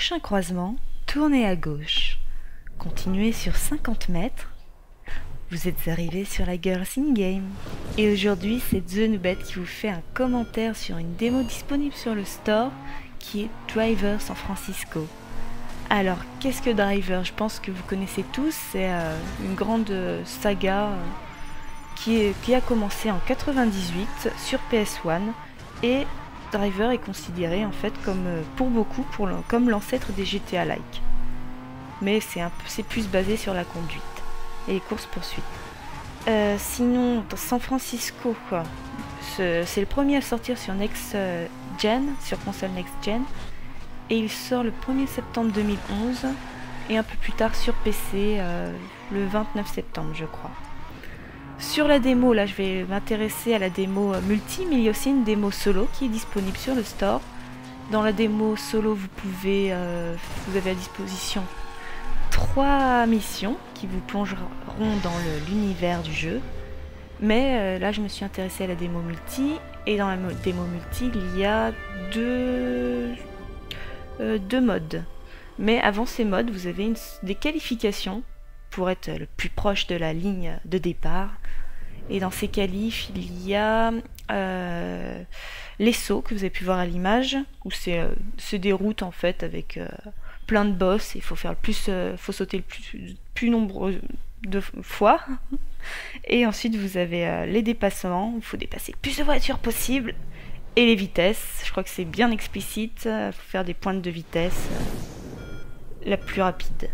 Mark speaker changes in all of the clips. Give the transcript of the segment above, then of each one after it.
Speaker 1: prochain croisement, tournez à gauche. Continuez sur 50 mètres. Vous êtes arrivé sur la Girls in Game. Et aujourd'hui, c'est The Noobette qui vous fait un commentaire sur une démo disponible sur le store qui est Driver San Francisco. Alors, qu'est-ce que Driver? Je pense que vous connaissez tous, c'est une grande saga qui a commencé en 98 sur PS1 et Driver est considéré en fait comme, pour beaucoup, comme l'ancêtre des GTA-like. Mais c'est plus basé sur la conduite et les courses-poursuites. Sinon, dans San Francisco, c'est le premier à sortir sur Next Gen, sur console Next Gen, et il sort le 1er septembre 2011, et un peu plus tard sur PC, le 29 septembre, je crois. Sur la démo, là je vais m'intéresser à la démo multi, mais il y a aussi une démo solo qui est disponible sur le store. Dans la démo solo, vous avez à disposition 3 missions qui vous plongeront dans l'univers du jeu. Mais là je me suis intéressée à la démo multi, et dans la démo multi il y a deux modes. Mais avant ces modes, vous avez des qualifications pour être le plus proche de la ligne de départ. Et dans ces qualifs, il y a les sauts que vous avez pu voir à l'image, où c'est des routes en fait avec plein de boss. Il faut faire faut sauter le plus nombreux de fois. Et ensuite vous avez les dépassements, il faut dépasser le plus de voitures possible. Et les vitesses, je crois que c'est bien explicite, il faut faire des pointes de vitesse la plus rapide.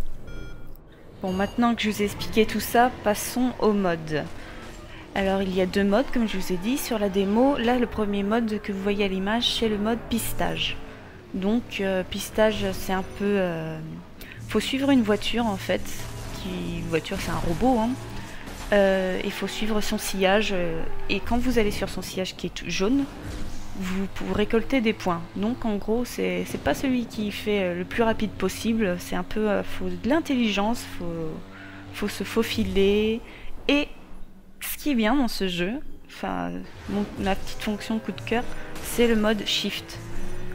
Speaker 1: Bon, maintenant que je vous ai expliqué tout ça, passons au mode. Alors il y a 2 modes comme je vous ai dit sur la démo. Là le premier mode que vous voyez à l'image, c'est le mode pistage. Donc pistage, c'est un peu... faut suivre une voiture en fait. Voiture, c'est un robot, hein. Il faut suivre son sillage, et quand vous allez sur son sillage qui est jaune, vous récoltez des points. Donc en gros, c'est pas celui qui fait le plus rapide possible, c'est un peu faut de l'intelligence, faut se faufiler. Et ce qui est bien dans ce jeu, enfin ma petite fonction coup de cœur, c'est le mode shift.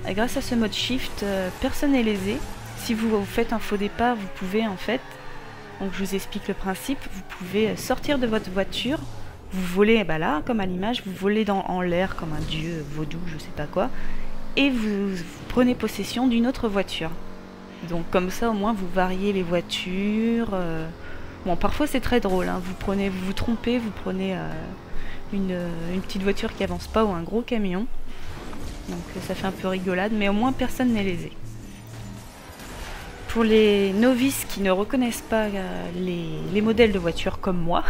Speaker 1: Et grâce à ce mode shift, personne n'est lésé. Si vous faites un faux départ, vous pouvez en fait, donc je vous explique le principe, vous pouvez sortir de votre voiture. Vous volez, là, comme à l'image, vous volez en l'air comme un dieu vaudou, je sais pas quoi, et vous prenez possession d'une autre voiture. Donc comme ça, au moins, vous variez les voitures. Bon, parfois c'est très drôle, hein. Vous vous trompez, vous prenez une petite voiture qui avance pas ou un gros camion. Donc ça fait un peu rigolade, mais au moins personne n'est lésé. Pour les novices qui ne reconnaissent pas les modèles de voitures comme moi,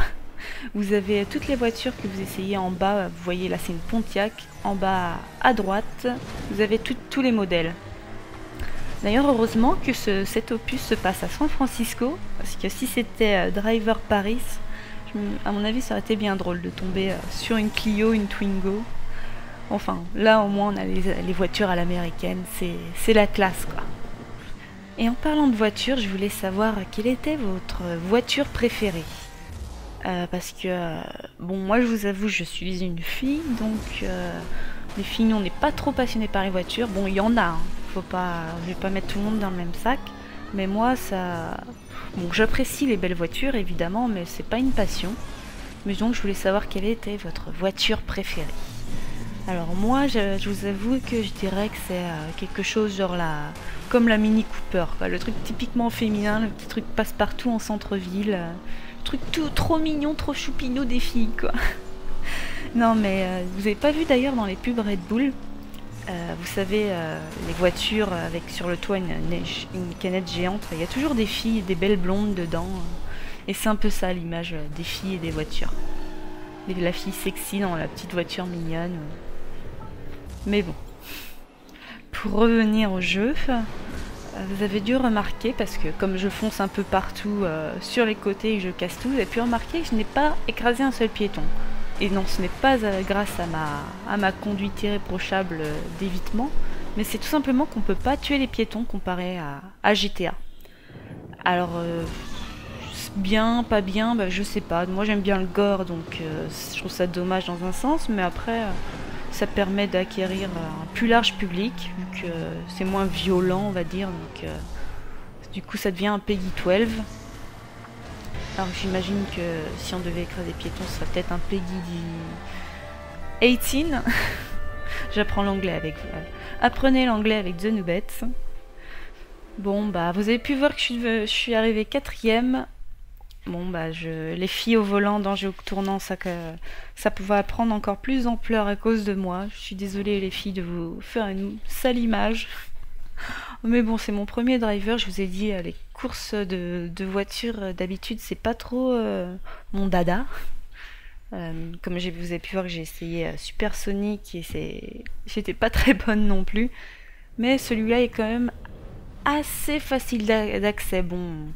Speaker 1: vous avez toutes les voitures que vous essayez en bas. Vous voyez là, c'est une Pontiac. En bas à droite, vous avez tous les modèles. D'ailleurs, heureusement que cet opus se passe à San Francisco, parce que si c'était Driver Paris, à mon avis, ça aurait été bien drôle de tomber sur une Clio, une Twingo. Enfin, là au moins on a les voitures à l'américaine, c'est la classe quoi. Et en parlant de voiture, je voulais savoir quelle était votre voiture préférée. Parce que, bon, moi je vous avoue, je suis une fille, donc les filles, on n'est pas trop passionnées par les voitures. Bon, il y en a, hein. Je vais pas mettre tout le monde dans le même sac, mais moi, bon, j'apprécie les belles voitures, évidemment, mais c'est pas une passion. Mais donc, je voulais savoir quelle était votre voiture préférée. Alors moi, je vous avoue que je dirais que c'est quelque chose genre comme la Mini Cooper, quoi. Le truc typiquement féminin, le petit truc passe-partout en centre-ville. Truc trop mignon, trop choupinou des filles quoi. Non mais vous avez pas vu d'ailleurs dans les pubs Red Bull, vous savez les voitures avec sur le toit une canette géante, il y a toujours des filles, des belles blondes dedans, et c'est un peu ça l'image des filles et des voitures. La fille sexy dans la petite voiture mignonne. Mais bon, pour revenir au jeu, vous avez dû remarquer, parce que comme je fonce un peu partout sur les côtés et que je casse tout, vous avez pu remarquer que je n'ai pas écrasé un seul piéton. Et non, ce n'est pas grâce à ma conduite irréprochable d'évitement, mais c'est tout simplement qu'on ne peut pas tuer les piétons comparé à GTA. Alors, bien, pas bien, je sais pas. Moi j'aime bien le gore, donc je trouve ça dommage dans un sens, mais après, Ça permet d'acquérir un plus large public, vu que c'est moins violent, on va dire. Donc, du coup, ça devient un Peggy 12. Alors, j'imagine que si on devait écraser des piétons, ce serait peut-être un Peggy 18. J'apprends l'anglais avec vous. Apprenez l'anglais avec The Noobets. Bon, bah, vous avez pu voir que je suis arrivée 4ème. Bon, bah, les filles au volant, danger au tournant, ça pouvait prendre encore plus d'ampleur à cause de moi. Je suis désolée, les filles, de vous faire une sale image. Mais bon, c'est mon premier driver. Je vous ai dit, les courses de voiture, d'habitude, c'est pas trop mon dada. Comme vous avez pu voir que j'ai essayé Supersonic et j'étais pas très bonne non plus. Mais celui-là est quand même assez facile d'accès. Bon,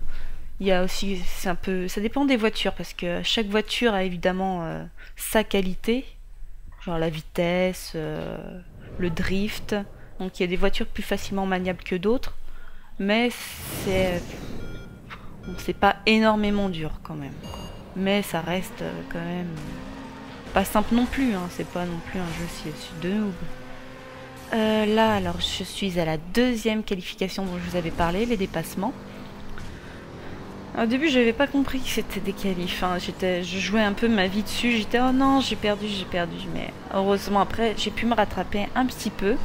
Speaker 1: il y a aussi, c'est un peu, ça dépend des voitures parce que chaque voiture a évidemment sa qualité, genre la vitesse, le drift. Donc il y a des voitures plus facilement maniables que d'autres, mais c'est pas énormément dur quand même. Mais ça reste quand même pas simple non plus, hein. C'est pas non plus un jeu de noob. Là, alors je suis à la 2e qualification dont je vous avais parlé, les dépassements. Au début, je n'avais pas compris que c'était des qualifs. Hein. Je jouais un peu ma vie dessus. J'étais oh non, j'ai perdu. Mais heureusement, après, j'ai pu me rattraper un petit peu.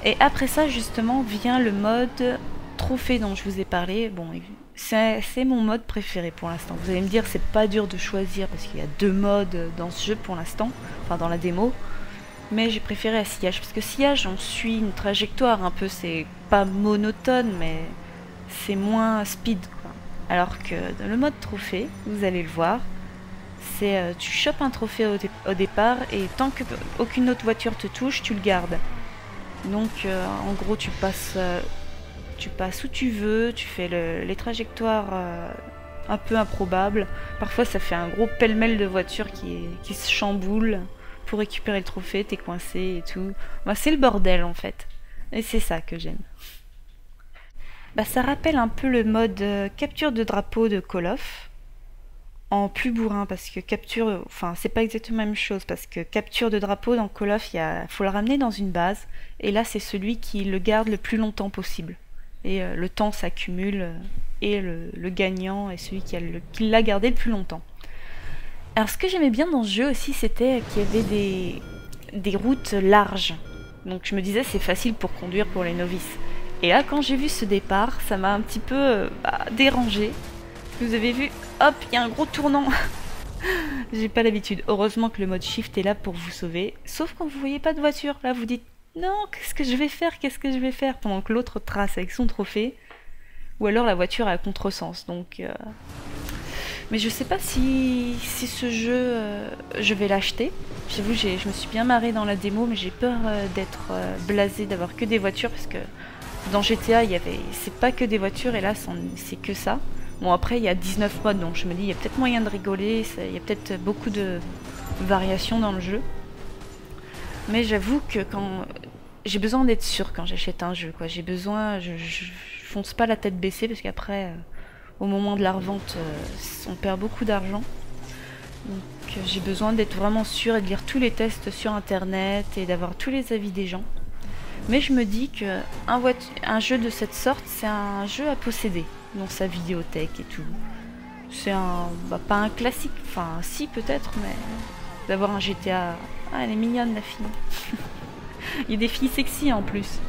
Speaker 1: Et après ça, justement, vient le mode trophée dont je vous ai parlé. Bon, c'est mon mode préféré pour l'instant. Vous allez me dire, c'est pas dur de choisir parce qu'il y a 2 modes dans ce jeu pour l'instant, enfin dans la démo. Mais j'ai préféré à Sillage parce que Sillage, on suit une trajectoire un peu. C'est pas monotone, mais c'est moins speed, quoi. Alors que dans le mode trophée, vous allez le voir, c'est tu chopes un trophée au départ et tant qu'aucune autre voiture te touche, tu le gardes. Donc en gros tu passes où tu veux, tu fais les trajectoires un peu improbables. Parfois ça fait un gros pêle-mêle de voitures qui se chamboulent pour récupérer le trophée, t'es coincé et tout. Bah, c'est le bordel en fait. Et c'est ça que j'aime. Bah, ça rappelle un peu le mode capture de drapeau de Call of, en plus bourrin, parce que capture, enfin c'est pas exactement la même chose, parce que capture de drapeau dans Call of, faut le ramener dans une base, et là c'est celui qui le garde le plus longtemps possible. Et le temps s'accumule, et le gagnant est celui qui l'a gardé le plus longtemps. Alors ce que j'aimais bien dans ce jeu aussi, c'était qu'il y avait des routes larges. Donc je me disais c'est facile pour conduire pour les novices. Et là, quand j'ai vu ce départ, ça m'a un petit peu dérangé. Vous avez vu, hop, il y a un gros tournant. J'ai pas l'habitude. Heureusement que le mode shift est là pour vous sauver. Sauf quand vous voyez pas de voiture. Là, vous dites, non, qu'est-ce que je vais faire pendant que l'autre trace avec son trophée. Ou alors la voiture est à contresens. Donc, mais je sais pas si ce jeu, je vais l'acheter. J'avoue, je me suis bien marrée dans la démo, mais j'ai peur d'être blasée, d'avoir que des voitures parce que dans GTA, c'est pas que des voitures et là, c'est que ça. Bon, après, il y a 19 modes, donc je me dis, il y a peut-être moyen de rigoler, il y a peut-être beaucoup de variations dans le jeu. Mais j'avoue que j'ai besoin d'être sûre quand j'achète un jeu, quoi. J'ai besoin, je fonce pas la tête baissée parce qu'après, au moment de la revente, on perd beaucoup d'argent. Donc j'ai besoin d'être vraiment sûre et de lire tous les tests sur internet et d'avoir tous les avis des gens. Mais je me dis que un jeu de cette sorte, c'est un jeu à posséder dans sa vidéothèque et tout. C'est pas un classique, enfin si peut-être, mais d'avoir un GTA. Ah, elle est mignonne la fille. Il y a des filles sexy en plus.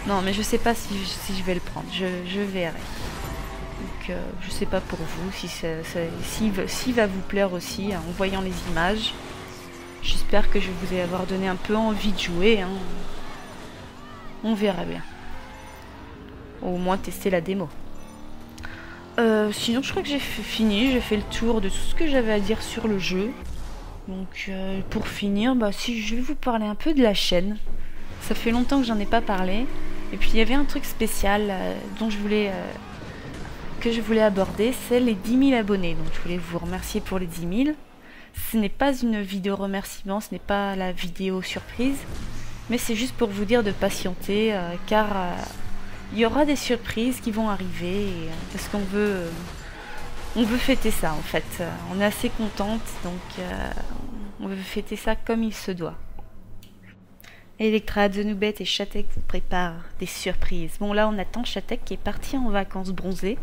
Speaker 1: Non, mais je sais pas si je vais le prendre, je verrai. Donc je sais pas pour vous s'il va vous plaire aussi en voyant les images. J'espère que je vous ai avoir donné un peu envie de jouer, hein. On verra bien. Au moins tester la démo. Sinon je crois que j'ai fini, j'ai fait le tour de tout ce que j'avais à dire sur le jeu. Donc pour finir, si je vais vous parler un peu de la chaîne. Ça fait longtemps que j'en ai pas parlé. Et puis il y avait un truc spécial que je voulais aborder, c'est les 10 000 abonnés. Donc je voulais vous remercier pour les 10 000. Ce n'est pas une vidéo remerciement, ce n'est pas la vidéo surprise. Mais c'est juste pour vous dire de patienter, car il y aura des surprises qui vont arriver, parce qu'on veut fêter ça en fait. On est assez contente, donc on veut fêter ça comme il se doit. Electra, The Noobette et Chatek vous préparent des surprises. Bon, là, on attend Chatek qui est partie en vacances bronzées.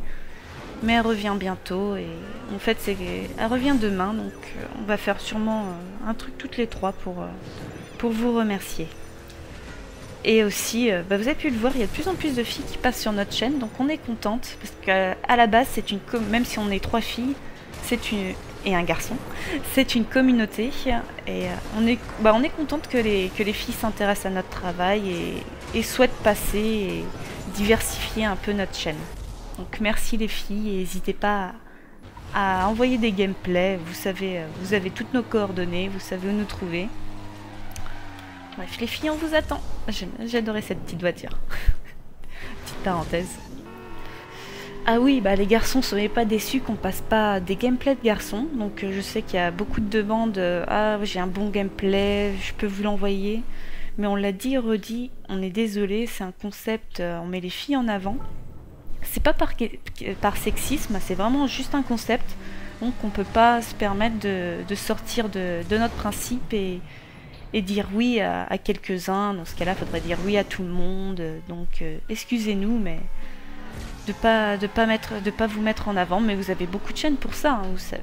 Speaker 1: Mais elle revient bientôt et en fait, elle revient demain. Donc, on va faire sûrement un truc toutes les trois pour vous remercier. Et aussi, vous avez pu le voir, il y a de plus en plus de filles qui passent sur notre chaîne. Donc, on est contente parce qu'à la base, même si on est 3 filles, et un garçon, c'est une communauté et on est contente que les filles s'intéressent à notre travail et souhaitent passer et diversifier un peu notre chaîne. Donc merci les filles et n'hésitez pas à envoyer des gameplays, vous avez toutes nos coordonnées, vous savez où nous trouver. Bref les filles, on vous attend. J'adorais cette petite voiture. Petite parenthèse. Ah oui, les garçons, soyez pas déçus qu'on passe pas des gameplays de garçons. Donc je sais qu'il y a beaucoup de demandes. Ah, j'ai un bon gameplay, je peux vous l'envoyer. Mais on l'a dit et redit, on est désolé, c'est un concept, on met les filles en avant. C'est pas par sexisme, c'est vraiment juste un concept. Donc on peut pas se permettre de sortir de notre principe et dire oui à quelques-uns. Dans ce cas-là, il faudrait dire oui à tout le monde. Donc excusez-nous, mais de pas vous mettre en avant, mais vous avez beaucoup de chaînes pour ça, hein, vous savez.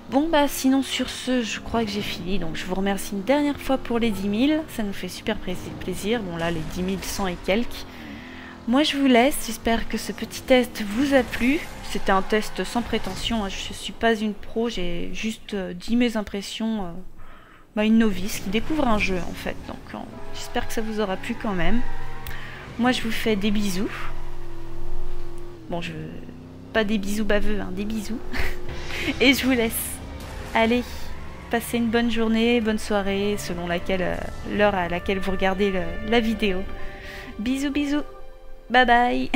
Speaker 1: Bon sinon sur ce, je crois que j'ai fini, donc je vous remercie une dernière fois pour les 10 000, ça nous fait super plaisir. Bon là, les 10 100 et quelques. Moi je vous laisse, j'espère que ce petit test vous a plu. C'était un test sans prétention, hein. Je suis pas une pro, j'ai juste dit mes impressions, une novice qui découvre un jeu en fait, donc j'espère que ça vous aura plu quand même. Moi je vous fais des bisous. Bon, pas des bisous baveux, hein, des bisous. Et je vous laisse. Allez, passez une bonne journée, bonne soirée, selon l'heure à laquelle vous regardez la vidéo. Bisous, bisous. Bye bye.